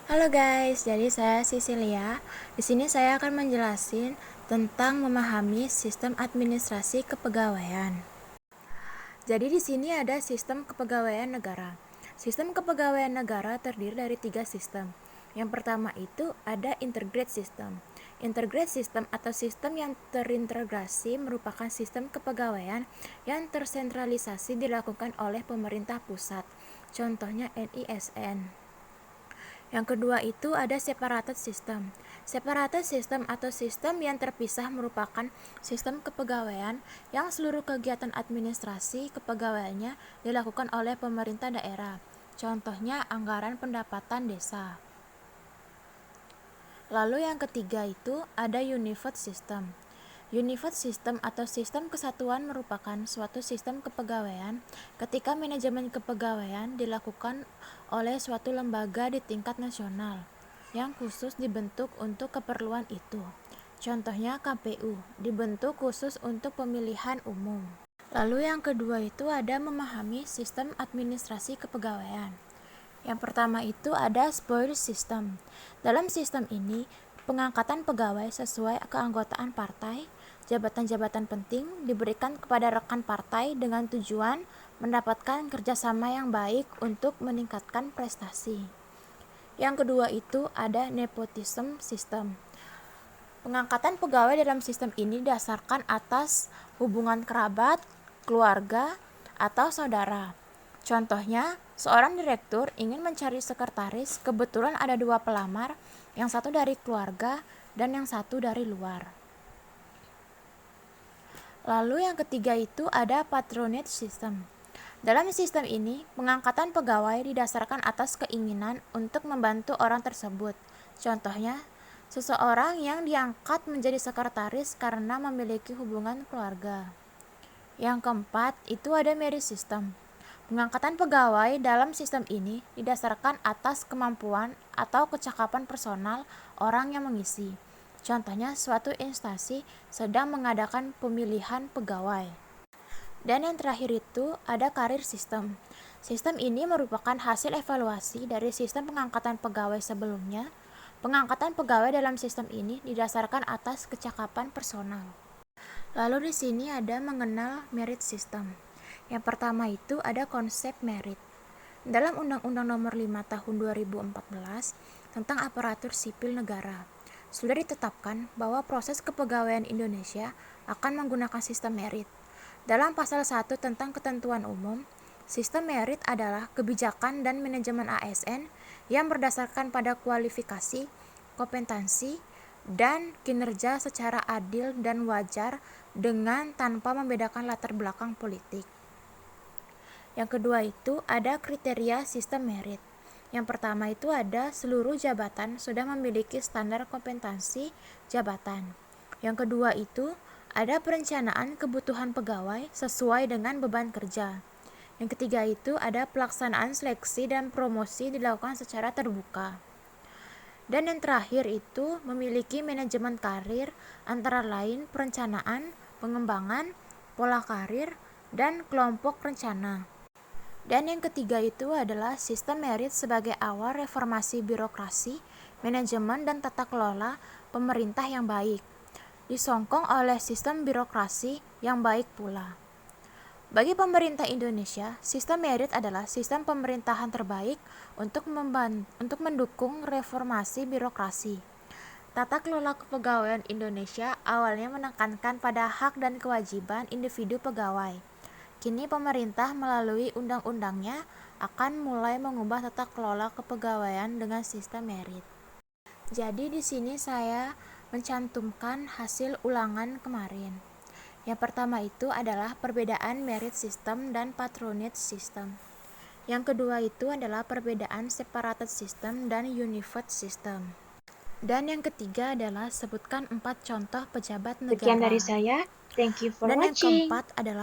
Halo guys, jadi saya Sisilia. Di sini saya akan menjelasin tentang memahami sistem administrasi kepegawaian. Jadi di sini ada sistem kepegawaian negara. Sistem kepegawaian negara terdiri dari 3 sistem. Yang pertama itu ada integrated system. Integrated system atau sistem yang terintegrasi merupakan sistem kepegawaian yang tersentralisasi dilakukan oleh pemerintah pusat. Contohnya NISN. Yang kedua itu ada separated system. Separated system atau sistem yang terpisah merupakan sistem kepegawaian yang seluruh kegiatan administrasi kepegawaiannya dilakukan oleh pemerintah daerah. Contohnya anggaran pendapatan desa. Lalu yang ketiga itu ada unified system. Unified system atau sistem kesatuan merupakan suatu sistem kepegawaian ketika manajemen kepegawaian dilakukan oleh suatu lembaga di tingkat nasional yang khusus dibentuk untuk keperluan itu. Contohnya KPU, dibentuk khusus untuk pemilihan umum. Lalu yang kedua itu ada memahami sistem administrasi kepegawaian. Yang pertama itu ada spoil system. Dalam sistem ini, pengangkatan pegawai sesuai keanggotaan partai, jabatan-jabatan penting diberikan kepada rekan partai dengan tujuan mendapatkan kerjasama yang baik untuk meningkatkan prestasi. Yang kedua itu ada nepotism system. Pengangkatan pegawai dalam sistem ini didasarkan atas hubungan kerabat, keluarga, atau saudara. Contohnya, seorang direktur ingin mencari sekretaris, kebetulan ada 2 pelamar, yang satu dari keluarga dan yang satu dari luar. Lalu yang ketiga itu ada patronage system. Dalam sistem ini, pengangkatan pegawai didasarkan atas keinginan untuk membantu orang tersebut. Contohnya, seseorang yang diangkat menjadi sekretaris karena memiliki hubungan keluarga. Yang keempat, itu ada merit system. Pengangkatan pegawai dalam sistem ini didasarkan atas kemampuan atau kecakapan personal orang yang mengisi. Contohnya, suatu instansi sedang mengadakan pemilihan pegawai. Dan yang terakhir itu ada career system. Sistem ini merupakan hasil evaluasi dari sistem pengangkatan pegawai sebelumnya. Pengangkatan pegawai dalam sistem ini didasarkan atas kecakapan personal. Lalu di sini ada mengenal merit system. Yang pertama itu ada konsep merit. Dalam Undang-Undang Nomor 5 Tahun 2014 tentang Aparatur Sipil Negara, sudah ditetapkan bahwa proses kepegawaian Indonesia akan menggunakan sistem merit. Dalam pasal 1 tentang ketentuan umum, sistem merit adalah kebijakan dan manajemen ASN yang berdasarkan pada kualifikasi, kompetensi, dan kinerja secara adil dan wajar dengan tanpa membedakan latar belakang politik. Yang kedua itu ada kriteria sistem merit. Yang pertama itu ada seluruh jabatan sudah memiliki standar kompetensi jabatan. Yang kedua itu ada perencanaan kebutuhan pegawai sesuai dengan beban kerja. Yang ketiga itu ada pelaksanaan seleksi dan promosi dilakukan secara terbuka. Dan yang terakhir itu memiliki manajemen karir antara lain perencanaan, pengembangan, pola karir, dan kelompok rencana. Dan yang ketiga itu adalah sistem merit sebagai awal reformasi birokrasi, manajemen, dan tata kelola pemerintah yang baik, disokong oleh sistem birokrasi yang baik pula. Bagi pemerintah Indonesia, sistem merit adalah sistem pemerintahan terbaik untuk mendukung reformasi birokrasi. Tata kelola kepegawaian Indonesia awalnya menekankan pada hak dan kewajiban individu pegawai. Kini pemerintah melalui undang-undangnya akan mulai mengubah tata kelola kepegawaian dengan sistem merit. Jadi di sini saya mencantumkan hasil ulangan kemarin. Yang pertama itu adalah perbedaan merit system dan patronage system. Yang kedua itu adalah perbedaan separated system dan unified system. Dan yang ketiga adalah sebutkan 4 contoh pejabat negara. Sekian dari saya. Thank you for Dan yang watching. keempat adalah